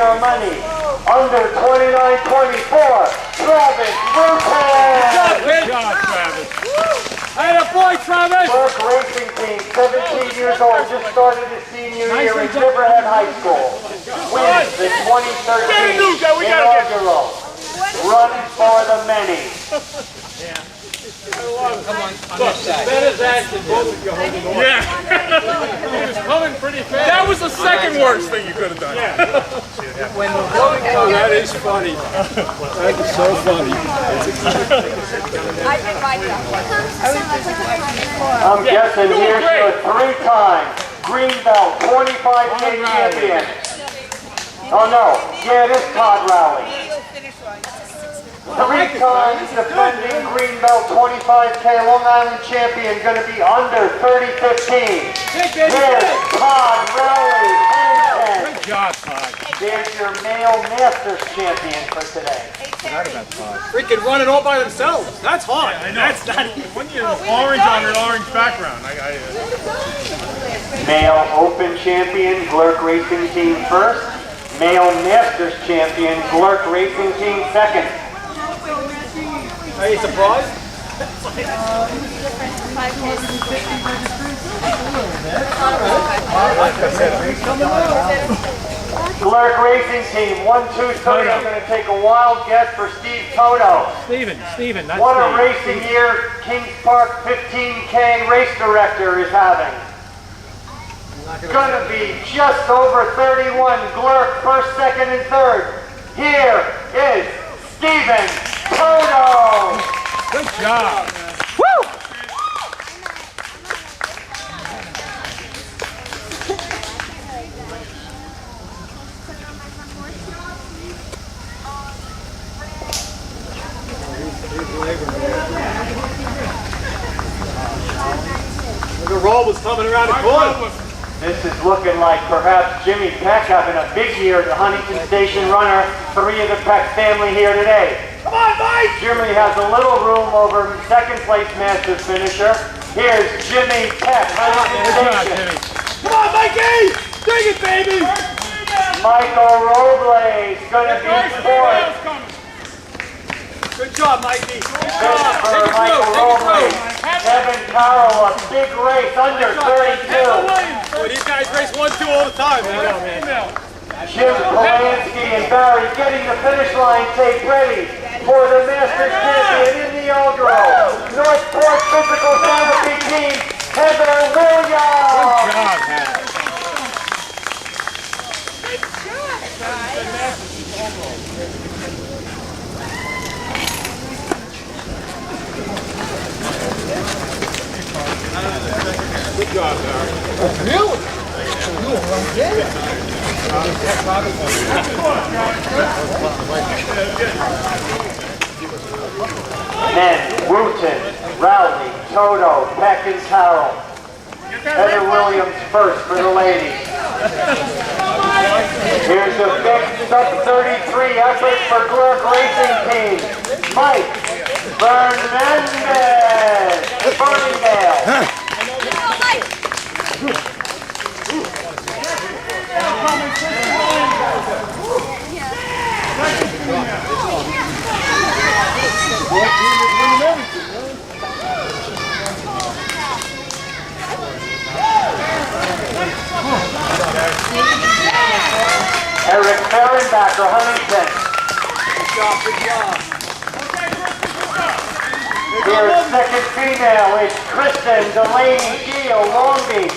your money. Under 29-24, Travis Rupert. Good job, Travis. Hey, the boy, Travis. Burke Racing Team, 17 years old, just started his senior year in Riverhead High School. Wins the 2013 inaugural Run for the Many. Come on this side. Better than both of you holding on. Yeah. He was coming pretty fast. That was the second worst thing you could have done. Yeah. That is funny. That is so funny. I did my job. I'm guessing here's your three-time Greenbelt 25K champion. Oh no, yeah, it is Todd Rowley. Three-time defending Greenbelt 25K Long Island champion, going to be under 30-15. Here's Todd Rowley, Huntington. Good job, Todd. There's your male Masters champion for today. Freaking running all by themselves. That's hard. I know. That's not even. When you're orange on an orange background. Male Open champion, Glurk Racing Team first. Male Masters champion, Glurk Racing Team second. Are you surprised? Glurk Racing Team, 1-2-3. I'm going to take a wild guess for Steve Toto. Steven, that's What a racing year Kings Park 15K race director is having. Going to be just over 31. Glurk first, second, and third. Here is Steven Toto. Good job. Woo! The roll was coming around the corner. This is looking like perhaps Jimmy Peck having a big year as a Huntington Station runner. Three of the Peck family here today. Come on, Mike! Jimmy has a little room over second place Masters finisher. Here's Jimmy Peck, Huntington Station. Come on, Mikey! Dig it, baby! Michael Robles gonna be fourth. Good job, Mikey. Good Good job. for Michael Robles. Kevin Carroll, a big race under 32. Boy, these guys race 1-2 all the time, man. Jim Polanski and Barry getting the finish line tape ready for the Masters champion in the inaugural Northport Physical Therapy Team, Heather Williams. Good job, Hannah. Good job, Barry. Really? Men, Wooten, Rowley, Toto, Peck, and Carroll. Heather Williams first for the ladies. Here's a big sub-33 effort for Glurk Racing Team. Mike Fernandez, Ferndale. Eric Fehrenbacher, Huntington. Good job. Here's second female, it's Kristen Delaney Geo, Long Beach.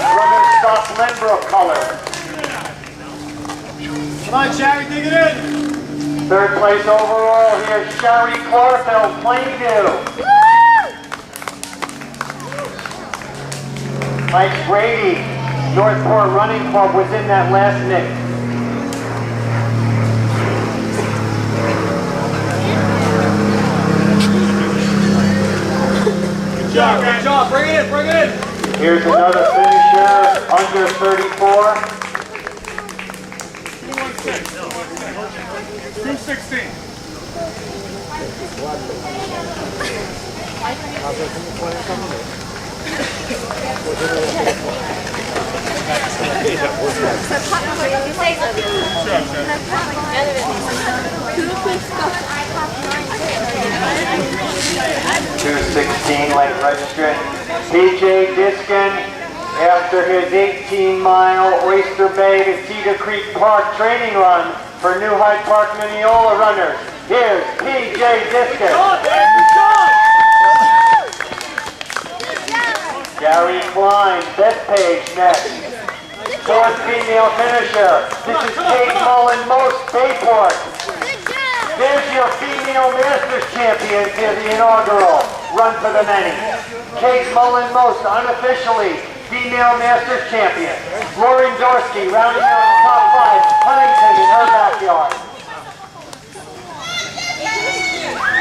Runner stock Lynbrook color. Come on, Sherry, dig it in. Third place overall, here's Sherry Clarfeld, Plainview. Mike Brady, Northport Running Club was in that last mix. Good job. Bring it in. Here's another finisher, under 34. 216. say something? .216 late registrant. PJ Diskin, after his 18-mile Oyster Bay to Cedar Creek Park training run for New Hyde Park, Mineola runners. Here's PJ Diskin. Gary Klein, Bethpage next. Fourth female finisher. This is Kate Mullen, Most Bayport. There's your female Masters champion for the inaugural Run for the Many. Kate Mullen, Most unofficially female Masters champion. Lauren Dorsky rounding out the top 5. Huntington in her backyard.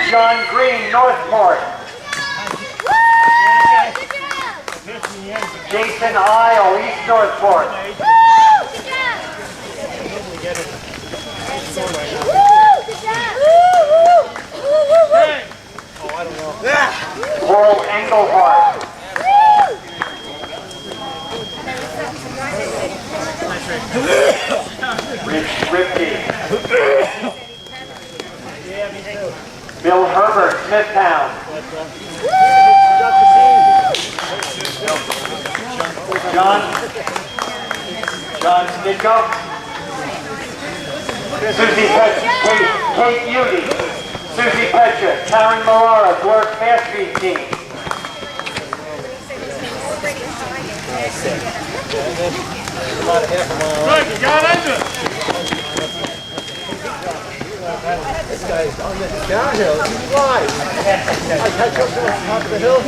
John Green, Northport. Jason Isle, East Northport. Paul Engelhardt. Rich Ripke. Bill Herbert, Smithtown. John Snicko. Susie Petra, Kate Udy. Susie Petra, Karen Marara, Glurk Fast Speed Team. Good, you got engine. This guy's downhill. He's wide. I catch up to the top of the hill.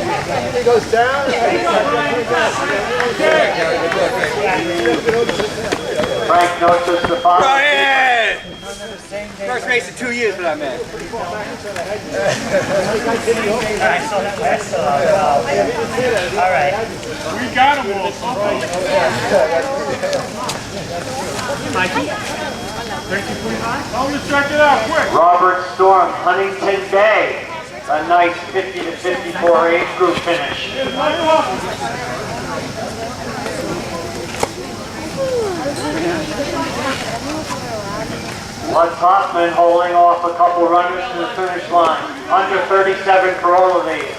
He goes down. Frank Nocha Stefano. Brian! First race in 2 years for that man. All right. We got him all. Mikey? Tell him to check it out, quick. Robert Storm, Huntington Bay. A nice 50 to 54 age group finish. Lutz Hoffman holding off a couple runners to the finish line. Under 37 for all of these.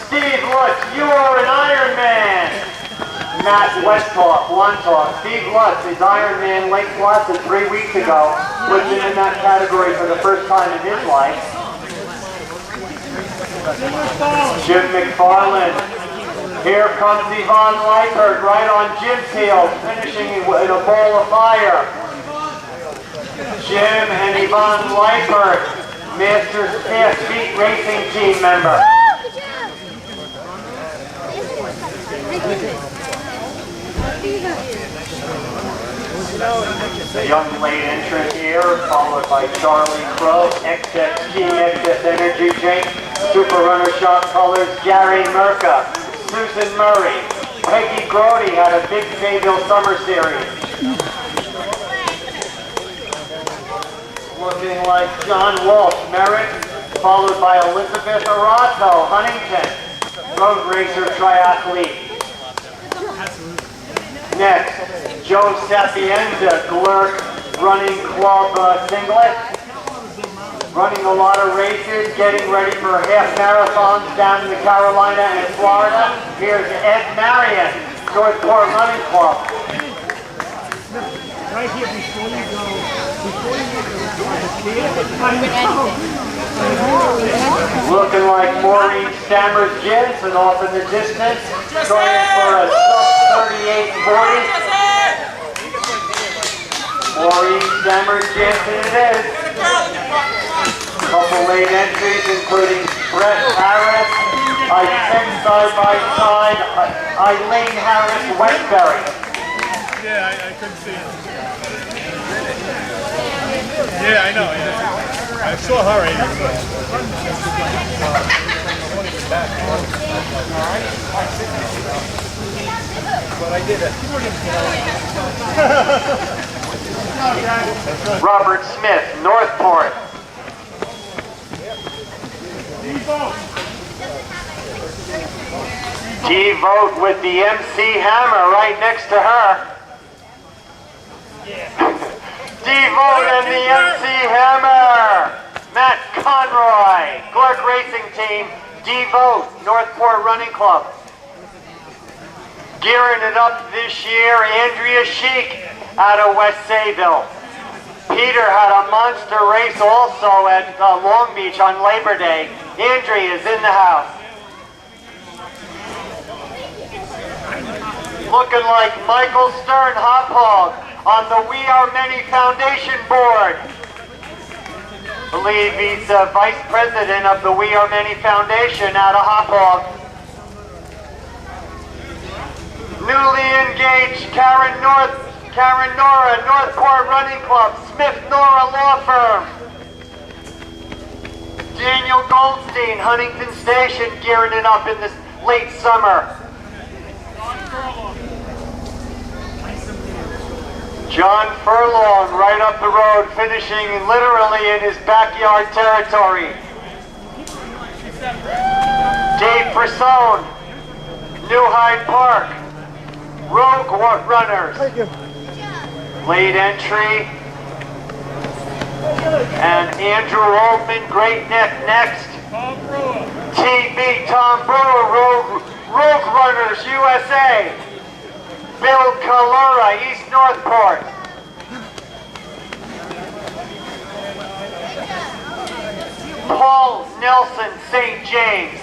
Steve Lutz, you are an Ironman. Matt Westtalk, One Talk. Steve Lutz is Ironman Lake Placid 3 weeks ago. Was in that category for the first time in his life. Jim McFarland. Here comes Yvonne Leipert right on Jim's heels, finishing in a ball of fire. Jim and Yvonne Leipert, Masters Fast Feet Racing Team member. The young late entrant here, followed by Charlie Crow, XS Team XS Energy Drink, Super Runner Shot Colors, Gary Merca, Susan Murray, Peggy Grody had a big Fayetteville Summer Series. Looking like John Walsh, Merritt, followed by Elizabeth Arato, Huntington, road racer triathlete. Next, Joe Sapienza, Glurk Running Club singlet. Running a lot of races, getting ready for half marathons down in the Carolina and Florida. Here's Ed Marion, Northport Running Club. Right here before you go, Looking like Maureen Stammers Jensen off in the distance, going for a sub-38.40. Maureen Stammers Jensen it is. Couple late entries, including Brett Harris, I think side by side, Eileen Harris Westbury. Yeah, I couldn't see it. Yeah, I know. Yeah. I saw her right here. but I did it. Robert Smith, Northport. T-Vote with the MC Hammer right next to her. Vogt and the MC Hammer. Matt Conroy, Clark Racing Team, Vogt, Northport Running Club. Gearing it up this year, Andrea Sheik out of West Sayville. Peter had a monster race also at Long Beach on Labor Day. Andrea is in the house. Looking like Michael Stern, Hop Hog, on the We Are Many Foundation board. I believe he's vice president of the We Are Many Foundation out of Hop Hog. Newly engaged Karen Nora, Northport Running Club, Smith Nora Law Firm. Daniel Goldstein, Huntington Station, gearing it up in this late summer. John Furlong, right up the road, finishing literally in his backyard territory. Dave Persone, New Hyde Park, Rogue Runners. Late entry. And Andrew Oldman, Great Neck next. TB, Tom Brewer, Rogue Runners USA. Bill Calora, East Northport. Paul Nelson, St. James.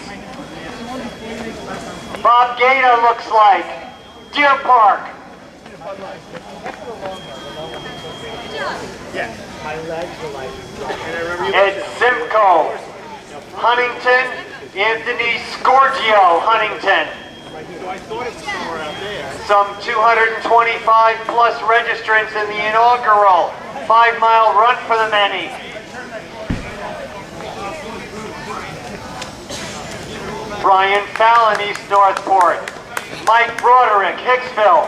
Bob Gaeta looks like Deer Park. Ed Simcoe, Huntington. Anthony Scorgio, Huntington. Some 225 plus registrants in the inaugural 5-mile run for the many. Brian Fallon, East Northport. Mike Broderick, Hicksville.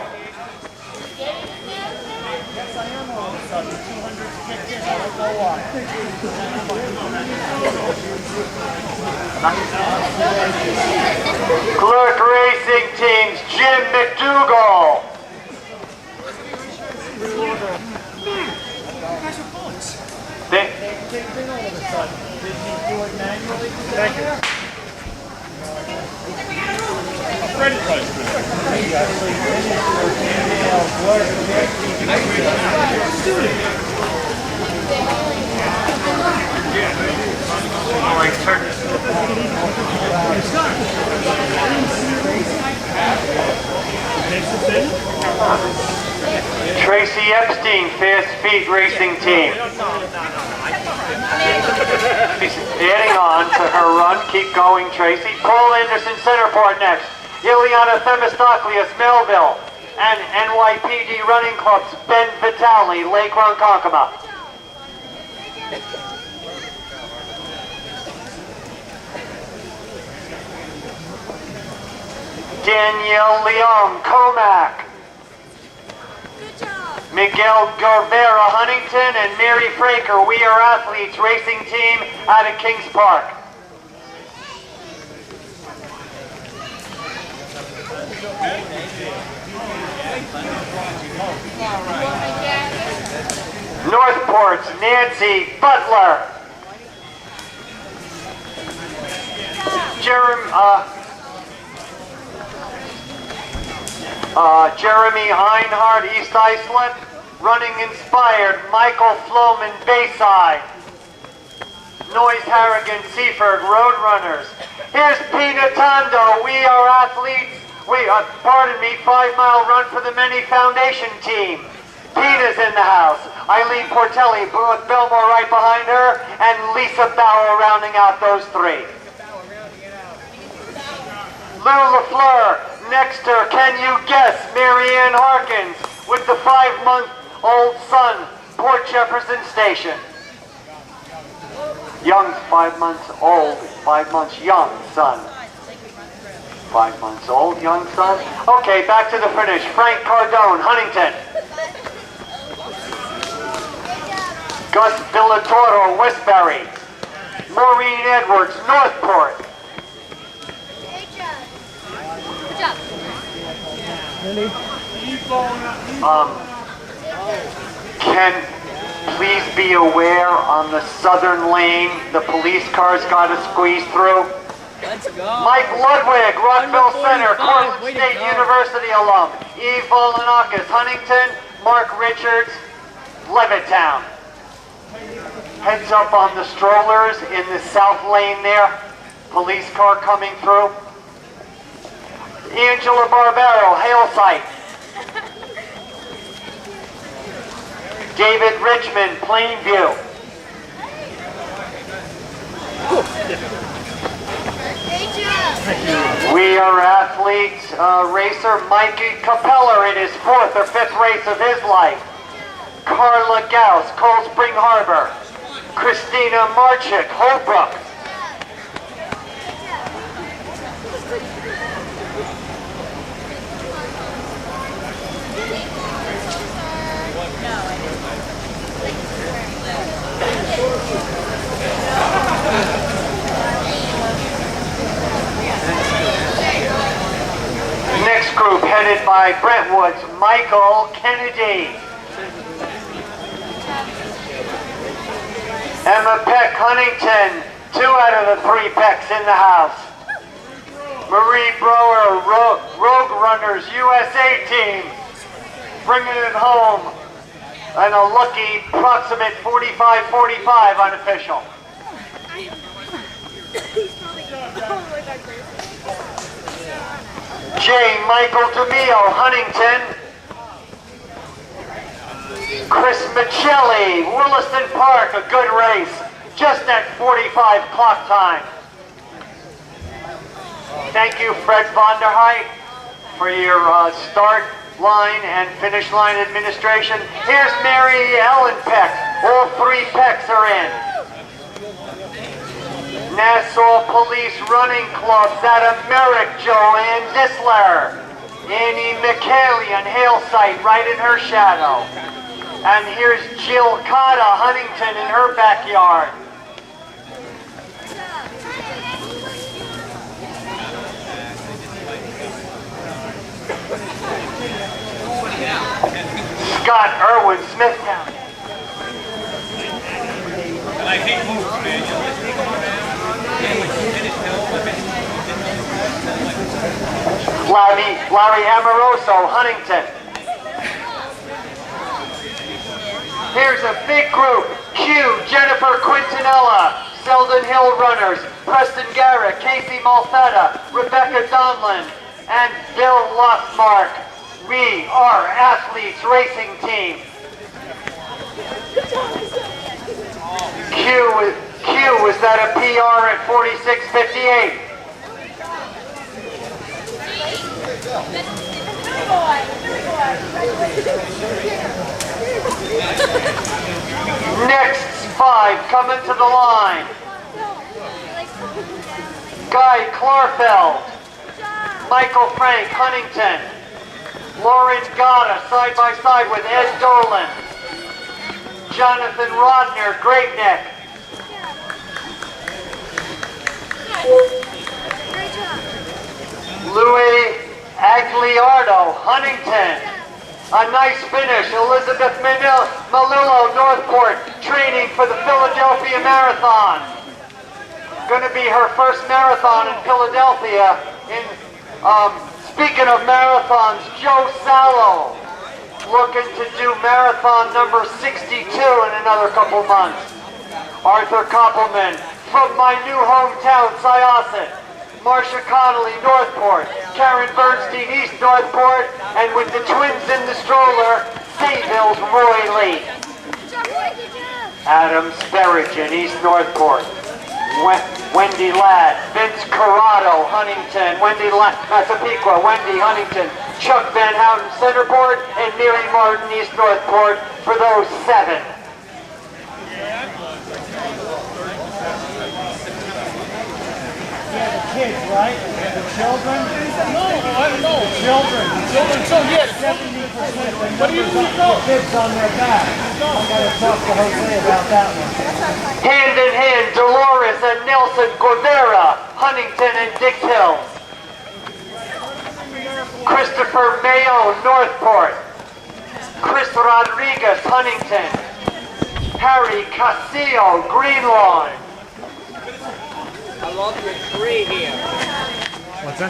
Clark Racing Teams, Jim McDougall. Thank you. Tracy Epstein, Fast Feet Racing Team. She's adding on to her run. Keep going, Tracy. Paul Anderson, Centerport next. Ileana Themistocleus, Melville. And NYPD Running Club's Ben Vitale, Lake Ronkonkoma. Danielle Leon, Comac. Miguel Guevara, Huntington, and Mary Fraker, We Are Athletes Racing Team out of Kings Park. Northport's Nancy Butler. Jeremy Einhardt, East Iceland. Running Inspired, Michael Floman, Bayside. Noyes Harrigan, Seaford, Roadrunners. Here's Pina Tondo, We Are Athletes. 5-mile run for the Many Foundation Team. Pina's in the house. Eileen Portelli, with Belmore right behind her, and Lisa Bauer rounding out those three. Lou LaFleur, next to her, can you guess, Marianne Harkins, with the 5-month-old son, Port Jefferson Station. Young's 5 months old, 5 months young son. 5 months old, young son. Okay, back to the finish. Frank Cardone, Huntington. Gus Villatoro, Westbury. Maureen Edwards, Northport. Please be aware on the southern lane, the police cars got to squeeze through. Let's go. Mike Ludwig, Rockville Center, 45, Cortland way to State go. University alum. Eve Volanakis, Huntington. Mark Richards, Levittown. Heads up on the strollers in the south lane there. Police car coming through. Angela Barbero, Hale Site. David Richmond, Plainview. We are athletes, racer Mikey Capeller in his 4th or 5th race of his life. Carla Gauss, Cold Spring Harbor. Christina Marchik, Holbrook. Next group headed by Brentwood's Michael Kennedy. Emma Peck, Huntington, 2 out of the 3 Pecks in the house. Marie Brower, Rogue Runners USA team, bringing it home. And a lucky proximate 45-45 unofficial. J. Michael DeMio, Huntington. Chris Michelli, Williston Park, a good race. Just at 45 clock time. Thank you, Fred Vonderheit, for your start line and finish line administration. Here's Mary Ellen Peck. All 3 Pecks are in. Nassau Police Running Club, Adam Merrick, Joanne Disler. Annie McHaley, Hale Site, right in her shadow. And here's Jill Cotta, Huntington, in her backyard. Scott Irwin, Smithtown. I hate moves, man. Larry Amoroso, Huntington. Here's a big group. Q, Jennifer Quintanilla, Selden Hill Runners, Preston Garrett, Casey Malfetta, Rebecca Donlin, and Bill Lothmark. We are Athletes Racing Team. Q, was that a PR at 46:58? Next 5 coming to the line. Guy Klarfeld, Michael Frank, Huntington. Lauren Gata, side by side with Ed Dolan. Jonathan Rodner, Great Neck. Louis Agliardo, Huntington. A nice finish. Elizabeth Malillo, Northport, training for the Philadelphia Marathon. Going to be her first marathon in Philadelphia. Speaking of marathons, Joe Sallow, looking to do marathon number 62 in another couple months. Arthur Koppelman, from my new hometown, Syosset. Marcia Connolly, Northport. Karen Bernstein, East Northport. And with the twins in the stroller, Sayville's Roy Lee. Adam Sperrigan, East Northport. Wendy Ladd, Vince Corrado, Huntington. Wendy Ladd, Massapequa, Wendy Huntington. Chuck Van Houten, Centerport. And Mary Martin, East Northport, for those 7. Kids, right? The children? No, I don't know. Children. Children, so yes. 70% What do you know? kids on their back. I gotta talk to Jose about that one. Hand in hand, Dolores and Nelson Guevara, Huntington and Dix Hills. Christopher Mayo, Northport. Chris Rodriguez, Huntington. Harry Casillo, Green Lawn. I love your tree here. What's that?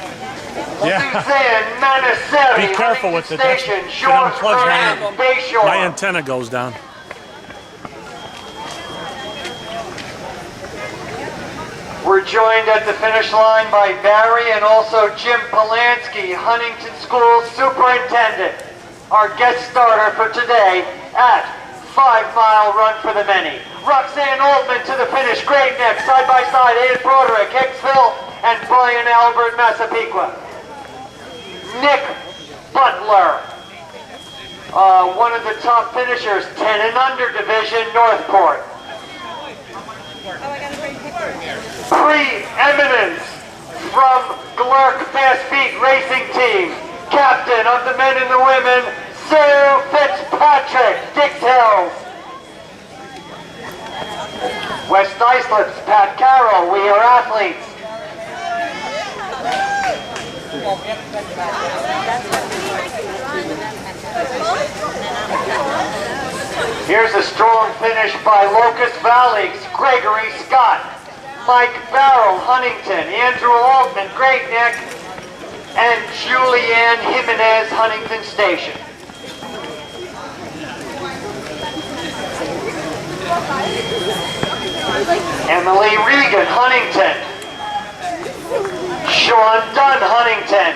Suzanne Manassetti, Be careful with it. That's, Station, it Shores unplugs Grand, Bayshore. my antenna goes down. We're joined at the finish line by Barry and also Jim Polanski, Huntington School Superintendent. Our guest starter for today at 5 Mile Run for the Many. Roxanne Oldman to the finish, great neck, side by side, Aiden Broderick, Hicksville, and Brian Albert, Massapequa. Nick Butler, one of the top finishers, 10 and under division, Northport. Preeminence from Glerk Fast Feet Racing Team, captain of the men and the women, Sue Fitzpatrick, Dix Hills. West Islip's Pat Carroll, we are athletes. Here's a strong finish by Locust Valley's Gregory Scott, Mike Barrell, Huntington, Andrew Altman, Great Neck, and Julianne Jimenez, Huntington Station. Emily Regan, Huntington. Sean Dunn, Huntington.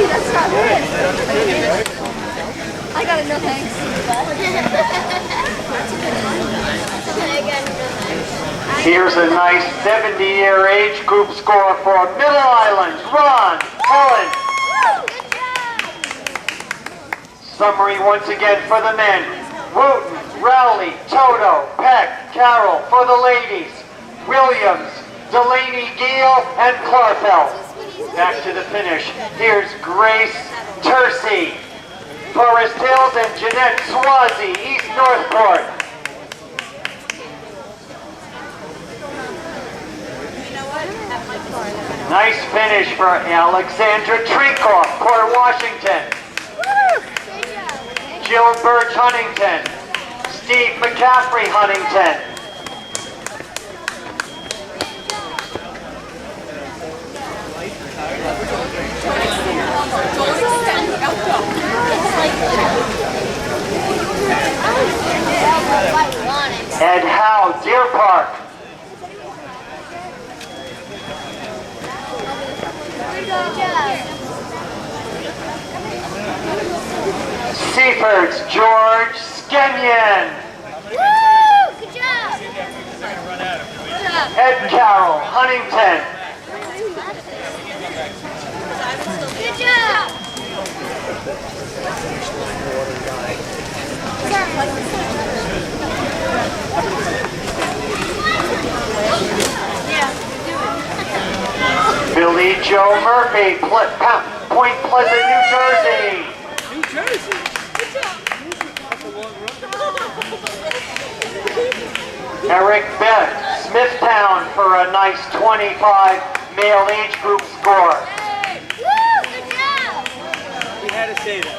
That's not good. I got it, no thanks. Here's a nice 70-year age group score for Middle Island, Ron Cullen. Summary once again for the men. Wooten, Rowley, Toto, Peck, Carroll for the ladies. Williams, Delaney, Giel, and Clarfeld. Back to the finish. Here's Grace Tercy, Forest Hills, and Jeanette Swazi, East Northport. Nice finish for Alexandra Treecoff, Port Washington. Jill Birch, Huntington. Steve McCaffrey, Huntington. Ed Howe, Deer Park. Seafords, George Skenyon. Woo! Good job! Ed Carroll, Huntington. Good job! Billy Joe Murphy, Point Pleasant, New Jersey. New Jersey. Eric Beth, Smithtown for a nice 25 male age group score. Hey! Woo! Good job! We had to say that.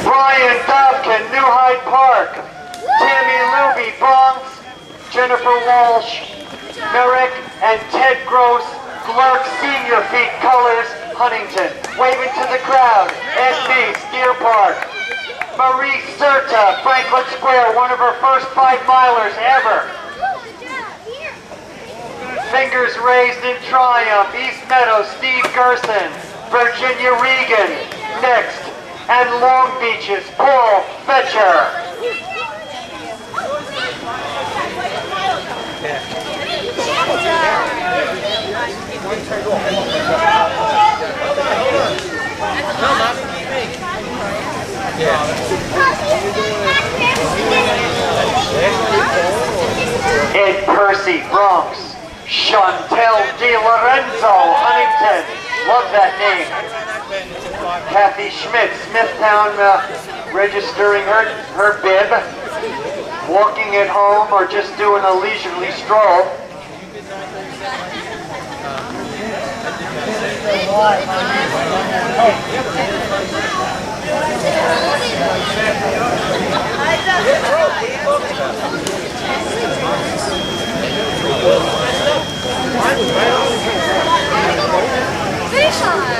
Brian Dobkin, New Hyde Park. Tammy Luby, Bronx. Jennifer Walsh, Merrick, and Ted Gross, Glerk Senior Feet Colors, Huntington. Waving to the crowd, Ed Mace, Deer Park. Marie Serta, Franklin Square, one of her first 5-milers ever. Fingers raised in triumph, East Meadows, Steve Gerson. Virginia Regan, next. And Long Beach's Paul Fetcher. Ed Percy, Bronx. Chantel De Lorenzo, Huntington. Love that name. Kathy Schmidt, Smithtown, registering her bib. Walking it home or just doing a leisurely stroll. Finish line.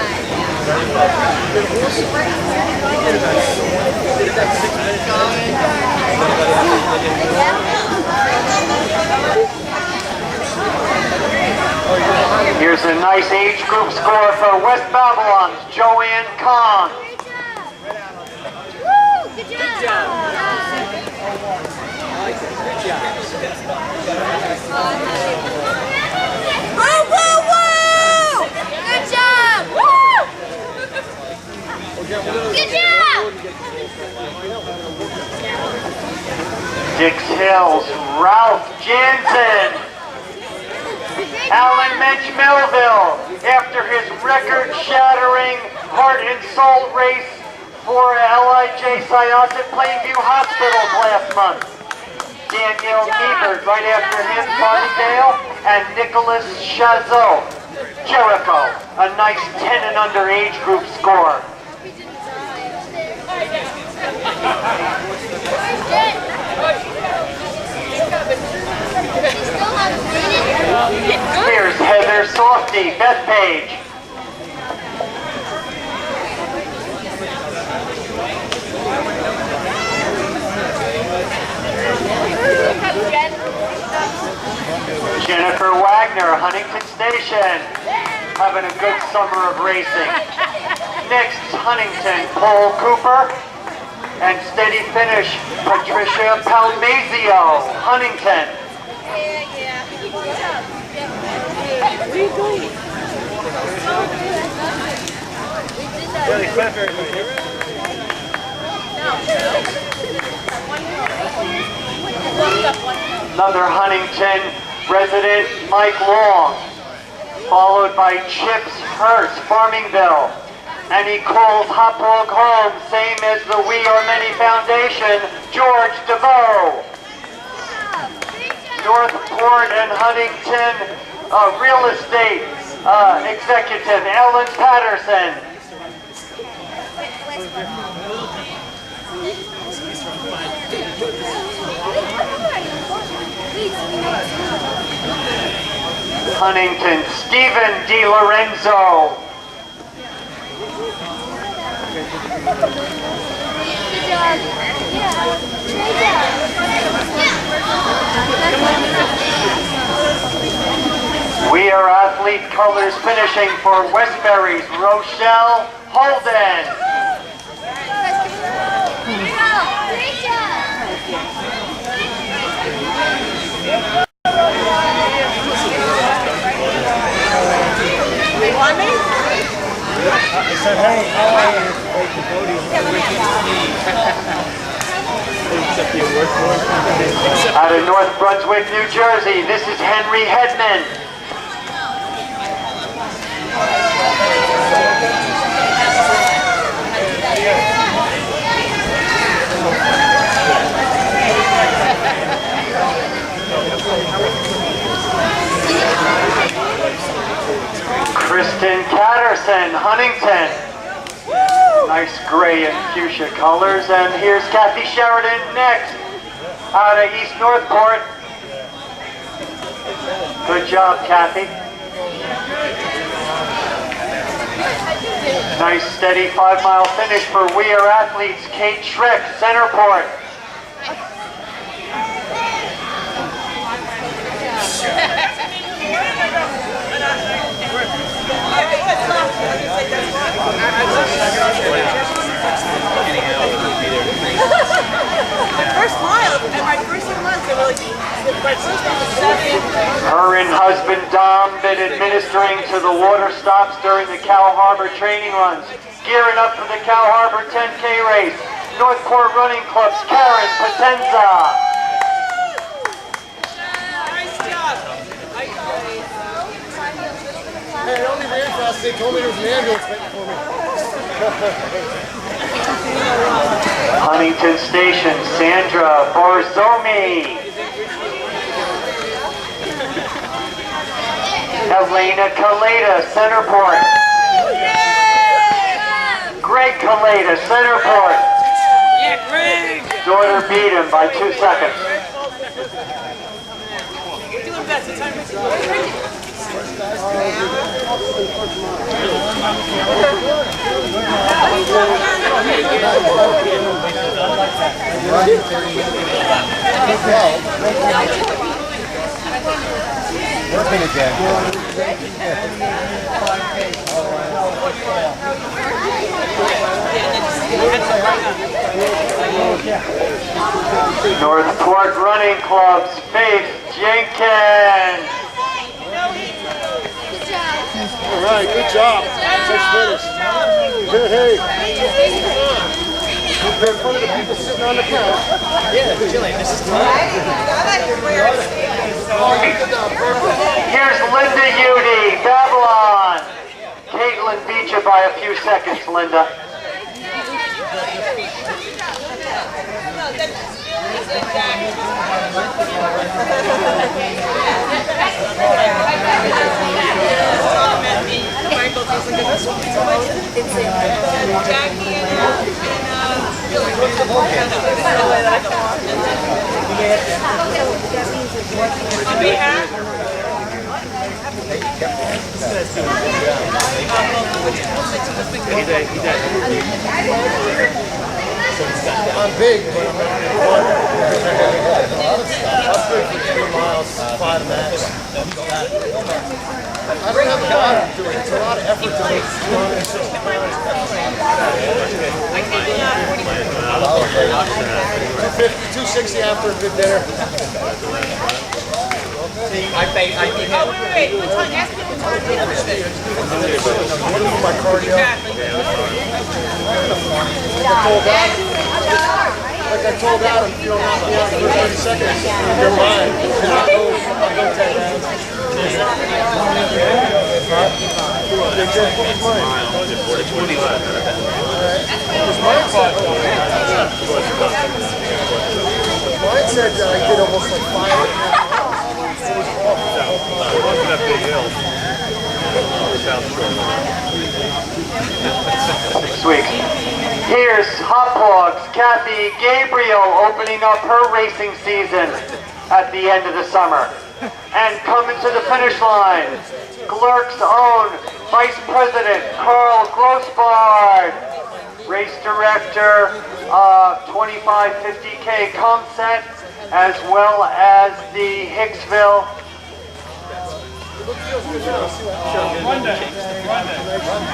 Here's a nice age group score for West Babylon's Joanne Kahn. Woo! Good job. Woo, woo, woo! Good job. Woo! Good job. Dix Hills, Ralph Jansen. Alan Mensch Melville, after his record-shattering heart and soul race for LIJ Syosset Plainview Hospitals last month. Daniel Niebert right after him, Farmingdale, and Nicholas Chazot, Jericho, a nice 10 and under age group score. Here's Heather Softy, Bethpage. Jennifer Wagner, Huntington Station, having a good summer of racing. Next, Huntington, Paul Cooper, and steady finish, Patricia Palmazio, Huntington. Another Huntington resident, Mike Long, followed by Chips Hurst, Farmingville. And he calls Hop Hog home, same as the We Are Many Foundation, George DeVoe. Northport and Huntington real estate executive, Ellen Patterson. Huntington, Stephen DiLorenzo. Good job. Yeah. We Are Athlete colors finishing for Westbury's Rochelle Holden. Great job. You want me? I said, hey, how are you? Out of North Brunswick, New Jersey, this is Henry Hedman. Kristen Catterson, Huntington. Nice gray and fuchsia colors. And here's Kathy Sheridan next, out of East Northport. Good job, Kathy. Nice steady 5-mile finish for We Are Athletes, Kate Schreck, Centerport. First mile, and my first 6 months, they were like, my first one was 7. Her and husband Dom been administering to the water stops during the Cow Harbor training runs. Gearing up for the Cow Harbor 10K race. Northport Running Club's Karen Potenza. Nice job. house, they told me there was an ambulance waiting for me. Huntington Station, Sandra Borzomi. Elena Kaleda, Centerport. Greg Kaleda, Centerport. Yeah, Greg! Daughter beat him by 2 seconds. You're doing best. It's time to Working again. Northport Running Club's Faith Jenkins. All right, good job. Just finished. Hey, you're in front of the people sitting on the couch. Yeah, chilling. This is time. Here's Linda Udy, Babylon. Caitlin beat you by a few seconds, Linda. I'm big, but I'm not I'm good for 2 miles, 5 max. I don't have a lot to do it. It's a lot of effort to make 260 pounds. 250, 260 after a good dinner. Oh, wait. What time? Ask me what time. My cardio. Like I told Adam, if you don't knock me out for 30 seconds, you're mine. I'll go 10 rounds. Mine said that I did almost like 5. It was awful. That big hill. 6 weeks. Here's Hot Dogs, Kathy Gabriel opening up her racing season at the end of the summer. And coming to the finish line, Glerk's own Vice President Carl Grossbard, race director of 2550K Comset, as well as the Hicksville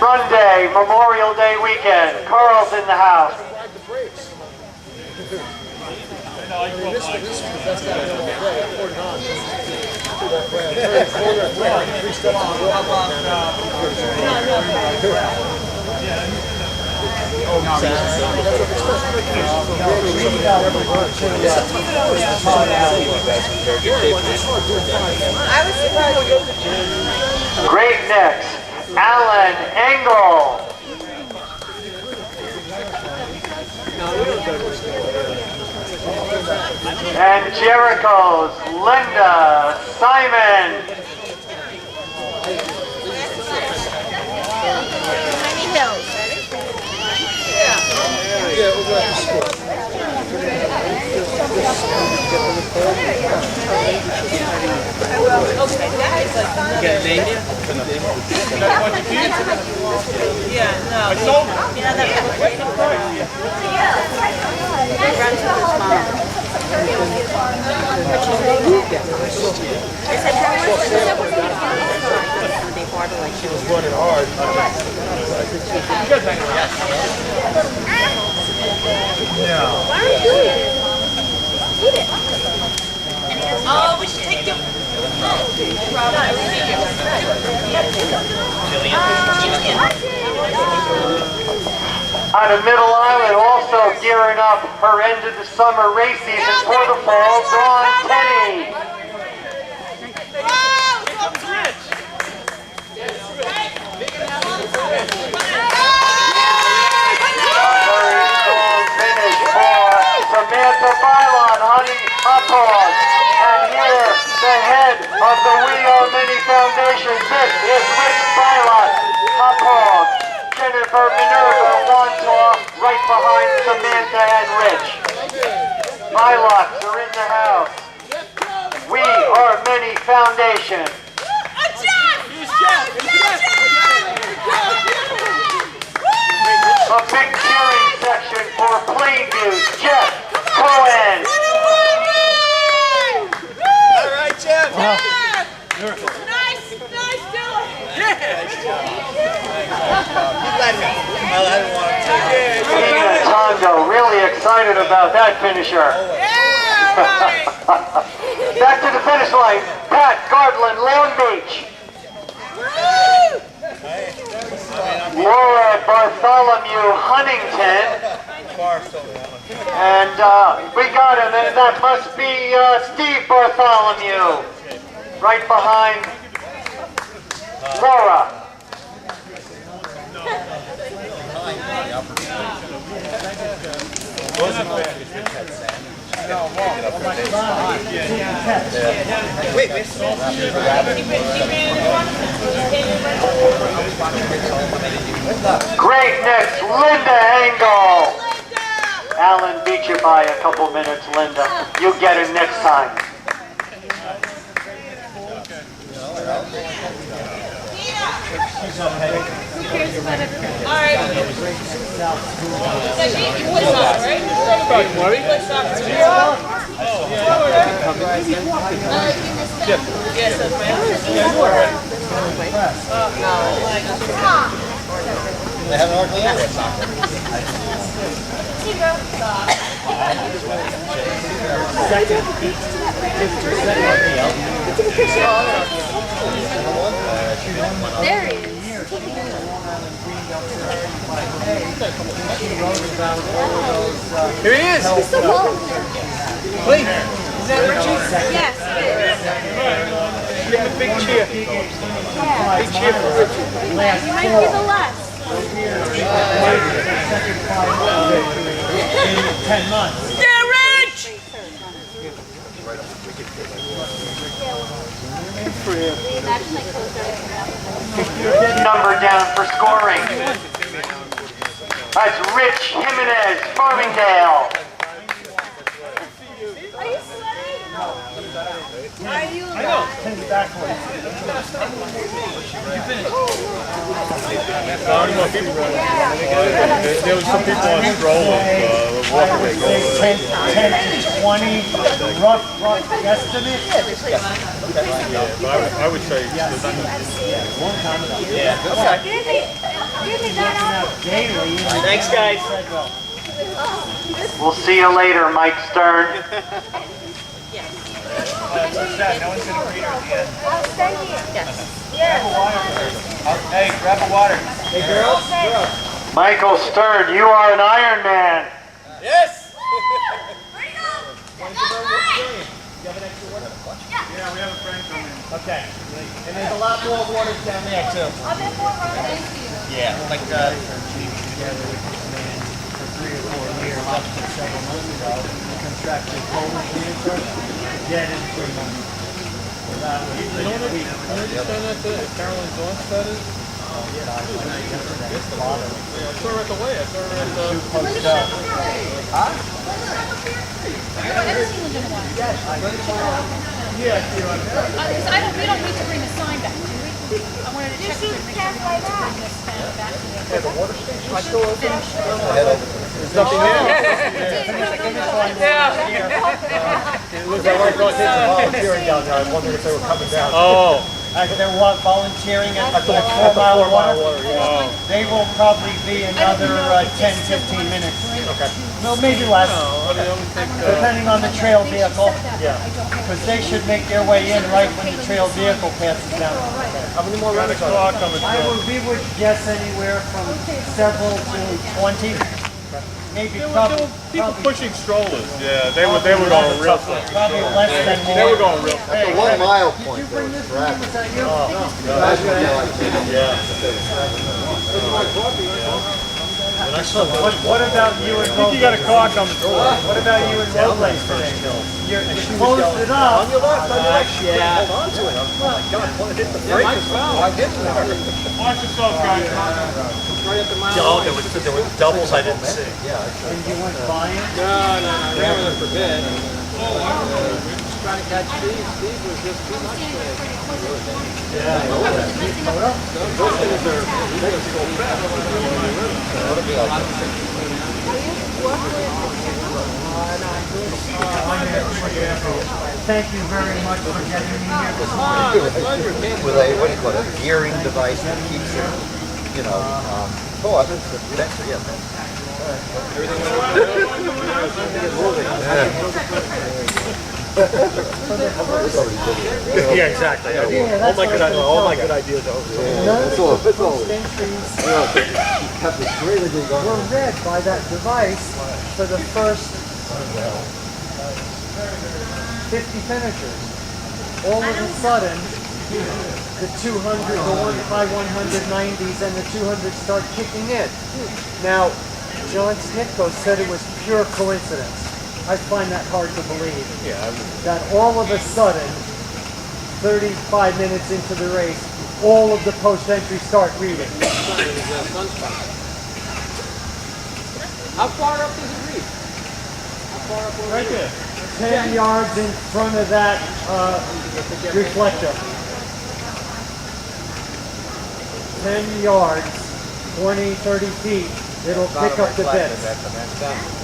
Run Day, Memorial Day weekend. Carl's in the house. Great mix. Alan Engel. And Jericho's Linda Simon. Many hills. Yeah, we'll go to school. She was running hard. Why are you doing it? Eat it. Oh, we should take you. Out of Middle Island, also gearing up her end of the summer race season for the fall, Dawn Tenney. Wow, so rich. Milocks are in the house. We are Many Foundation. A big cheering section for Plainview's Jeff Cohen. All right, Jeff. Nice doing. I didn't want to take it. Tina Tondo really excited about that finisher. Back to the finish line. Pat Gardland, Long Beach. Laura Bartholomew, Huntington. And we got him, and that must be Steve Bartholomew. Right behind Laura. Great next, Linda Engel. Alan beat you by a couple minutes, Linda. You'll get him next time. They have an ugly area. There he is. Here he is. He's so long. Wait, is that Richie? Yes, it is. Give him a big cheer. Yeah. Big cheer for Richie. You might be the last. 10 months. Yeah, Rich! Number down for scoring. That's Rich Jimenez, Farmingdale. Are you sweating? Are you There was some people on strollers. I would say 10 to 20 rough estimate. I would say Give me that out. Daily. Thanks, guys. We'll see you later, Mike Stern. I'll stay here. Yes. Hey, grab a water. Hey, girls. Michael Stern, you are an Iron Man. Yes. Okay. And there's a lot more water down there, too. I'll be thank you. Yeah, like Together with this man for 3 or 4 years, up to several months ago. Contracted colon cancer, dead in 3 months. You don't understand that Carolyn Johnstad is? Oh, yeah, I yesterday. It's the water. I saw her at the way. I saw her at the... Huh? I haven't seen Linda in a while. Yes, you are. We don't need to bring the sign back, do we? I wanted to check with her, make sure we wanted to bring this sign back to the... The water station is still open? There's nothing there. It was that right going to volunteering down there. I wondered if they were coming down. Oh. They were volunteering at 4 Mile Water. They will probably be another 10-15 minutes. Okay. Well, maybe less. Depending on the trail vehicle. Yeah. Because they should make their way in right when the trail vehicle passes down. How many more rounds are coming We would guess anywhere from several to 20. Maybe people pushing strollers. Yeah, they were going real fast. Probably less than more. They were going real fast. Hey, 1 mile point. Did you bring this in? Was that you? Yeah. What about you and Robles? You got a clock on the door. What about you and Robles today? You closed it up. On your left, yeah. Hold on to it. Oh my God, I want to hit the brake. I hit there. Watch yourself, guys. Oh, there were doubles I didn't see. And you went buying? No. That was forbid. Trying to catch Steve. Steve was just too much for it. Thank you very much for getting me here this morning. With a, what do you call it, a gearing device that keeps it, you know, taut. That's, yeah, exactly. All my good ideas over there. None of the post entries were read by that device for the first 50 finishers. All of a sudden, the 200, the 1x190s and the 200s start kicking in. Now, John Snitko said it was pure coincidence. I find that hard to believe. That all of a sudden, 35 minutes into the race, all of the post entries start reading. How far up does it reach? How far up? Right there. 10 yards in front of that reflector. 10 yards, 20, 30 feet, it'll pick up the bits.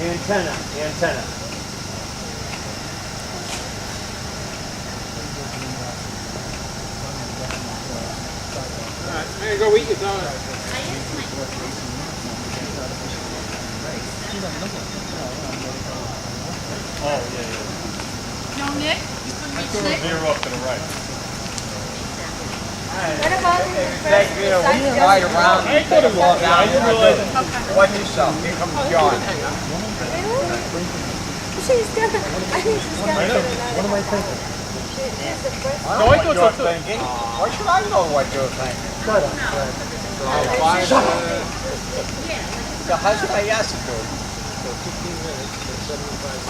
Antenna. There you go, eat your donut. No, Nick, you can reach Nick. Veer up to the right. What about the first Right around. I put him on. I didn't realize it. Watch yourself. Here comes John. She's different. I think she's got it. What am I thinking? She's the first. I know what you're thinking. Why should I know what you're thinking? Shut up, Fred. So how should I ask you?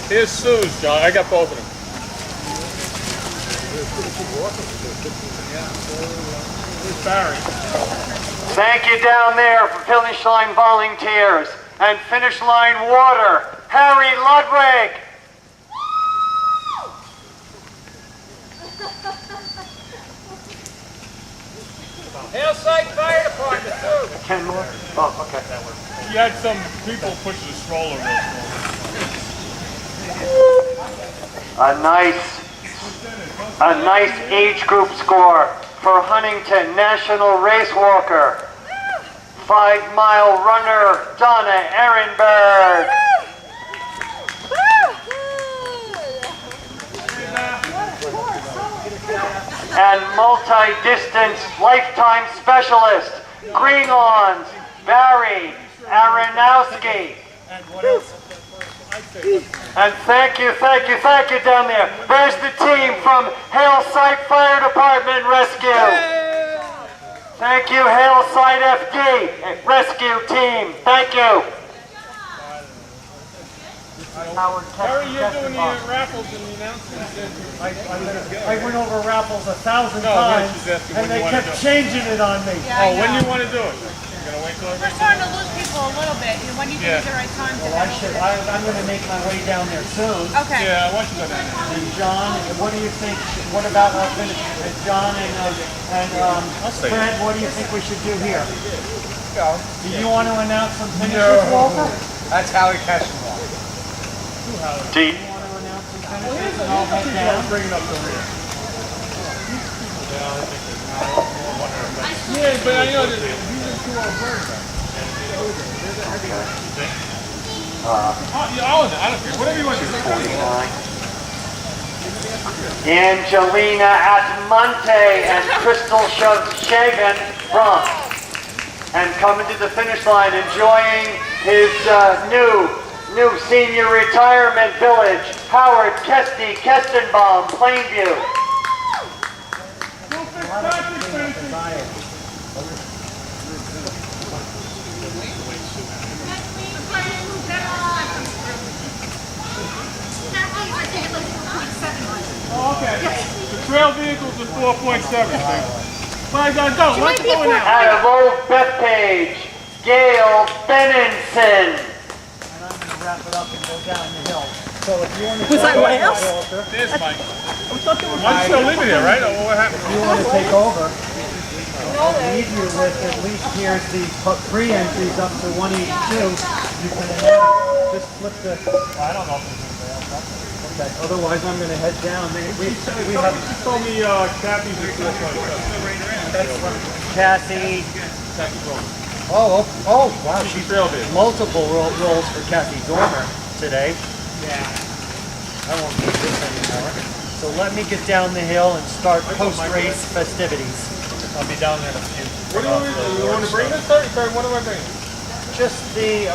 Here's Sue's, John. I got both of them. Here's Barry. Thank you down there for finish line volunteers and finish line water. Harry Ludwig. Hillside Fire Department too. 10 more? Oh, okay. You had some people pushing the stroller real slow. A nice age group score for Huntington National Race Walker. 5-mile runner Donna Ehrenberg. And multi-distance lifetime specialist, Green Lawns, Barry Aronowski. And thank you down there. There's the team from Hillside Fire Department Rescue. Thank you, Hillside FD Rescue Team. Thank you. Harry, you're doing the raffles and the announcements. I went over raffles 1,000 No, times, she's asking and when they you wanna kept do it. changing it on me. Oh, when do you want to do it? You're going to wait till We're everything? starting to lose people a little bit. When do you think is the right time to Well, head over? I'm going to make my way down there soon. Okay. Yeah, I want you to go down there. And John, what do you think? What about John and stay Fred? What do you think we should do here? Go. Do you want to announce some finishes, Walter? That's Howie Kesselman. Do you- You want to announce some finishes, and I'll head down. Bring it up to the rear. Yeah, but I know that these are two old birds. I don't care. Whatever you want to do. 49. Angelina Atmonte and Crystal Shagan from. And coming to the finish line, enjoying his new senior retirement village, Howard Kesty Kestenbaum, Plainview. 4.7. Well, I gotta go. Let's go now. Out of Old Bethpage, Gail Benenson. And I'm going to wrap it up and go down the hill. So if you want to Was that my house? There's Mike. I'm still living here, right? Or what happened? If you want to take over, I'll leave you with at least here's the pre-entries up to 182. You can just flip the. I don't know if it's okay. Otherwise, I'm going to head down. We have She told me Kathy's is this one. Kathy. Oh, wow. She's trail bid. multiple roles for Kathy Dormer today. I won't need this anymore. So let me get down the hill and start post-race festivities. I'll be down there in a few. What do you want to bring this? What do I bring? Just the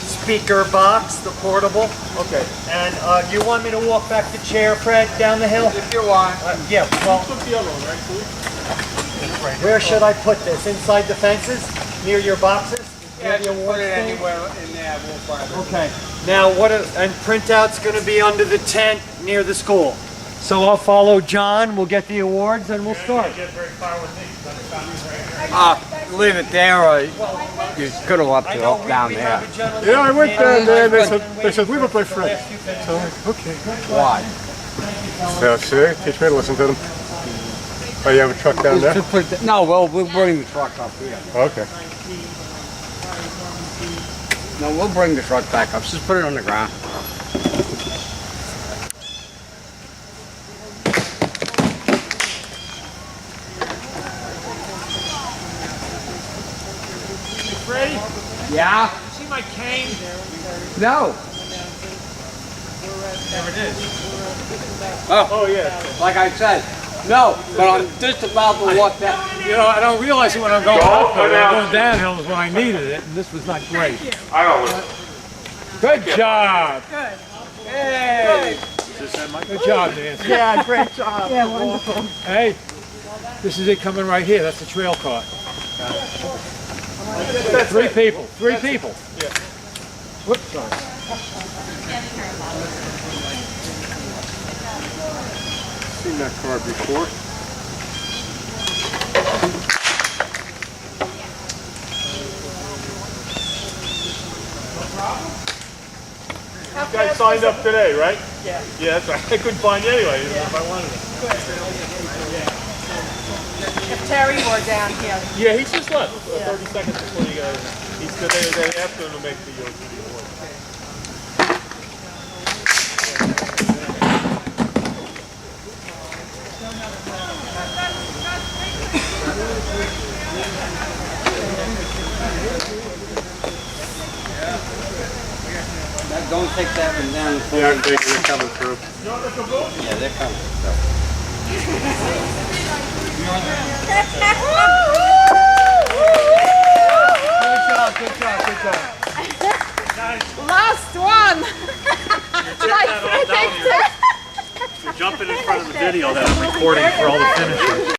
speaker box, the portable. Okay. And you want me to walk back the chair, Fred, down the hill? If you want. Yeah, well, Took the other one, right? where should I put this? Inside the fences? Near your boxes? Yeah, Near the just put award it stand? anywhere in there, we'll find it. Okay. Now, and printout's going to be under the tent near the school. So I'll follow John, we'll get the awards, and we'll start. Leave it there, or you could have left I it know up down we there. have a gentleman. Yeah, I went down there and they said, we leave it by Fred. So, Okay. Why? Yeah, see? Teach me to listen to them. Oh, you have a truck down there? No, well, we'll bring the truck up here. Okay. No, we'll bring the truck back up. Just put it on the ground. Ready? Yeah? See my cane? No. Never did. Oh, yeah. like I said, no, but I'm just about to walk that. You know, I don't realize it when I'm going Go, up, go but down. going downhill is when I needed it, and this was not great. I always. Good job. Good. Hey! Good job, Nancy. Yeah, great job. Yeah, wonderful. Hey, this is it coming right here. That's the trail car. Three people. Yeah. Whoops, sorry. Seen that car before. You guys signed up today, right? Yeah. Yeah, that's right. I couldn't find you anyway, even if I wanted it. If Terry were down here. Yeah, he just left 30 seconds before you guys. He said they asked him to make the award. Don't take that one down. Yeah, they're coming through. Yeah, they're coming. Good job. Last one. You're jumping in front of the video that I'm recording for all the finishers.